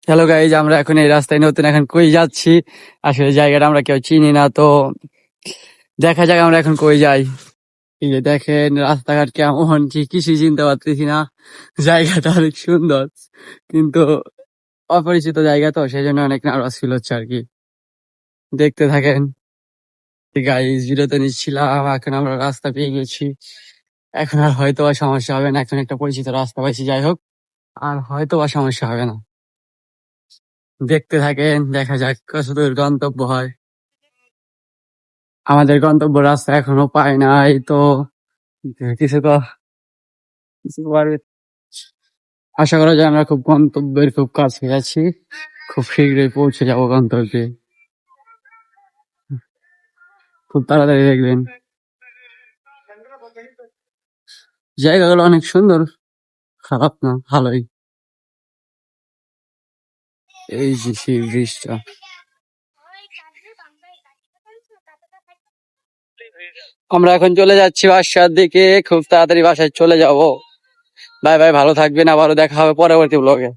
Hello guys, আমরা এখন এই রাস্তায় নতুন এখন কই যাচ্ছি। আসলে জায়গাটা আমরা কেউ চিনি না, তো দেখা যাক আমরা এখন কই যাই। এই যে দেখেন রাস্তাঘাট কেমন, কি কিছুই চিনতে পারতেছি না। জায়গাটা অনেক সুন্দর, কিন্তু অপরিচিত জায়গা, তো সেই জন্য অনেক নার্ভাস ফিল হচ্ছে আর কি। দেখতে থাকেন গাইজ, বিরত নিচ্ছিলাম, এখন আমরা রাস্তা পেয়ে গেছি। এখন আর হয়তো বা সমস্যা হবে না, এখন একটা পরিচিত রাস্তা পাইছি। যাই হোক, আর হয়তো বা সমস্যা হবে না। দেখতে থাকেন, দেখা যাক কত দূর গন্তব্য হয়। আমাদের গন্তব্য রাস্তা এখনো পাই নাই, তো কিছু তো কিছু পারবে। আশা করা যায় আমরা খুব গন্তব্যের খুব কাছে আছি, খুব শীঘ্রই পৌঁছে যাব গন্তব্যে। খুব তাড়াতাড়ি দেখবেন। জায়গাগুলো অনেক সুন্দর, খারাপ না, ভালোই। এই যে সেই ব্রিজটা, আমরা এখন চলে যাচ্ছি বাসার দিকে, খুব তাড়াতাড়ি বাসায় চলে যাব। বাই বাই, ভালো থাকবেন, আবারও দেখা হবে পরবর্তী ব্লগে।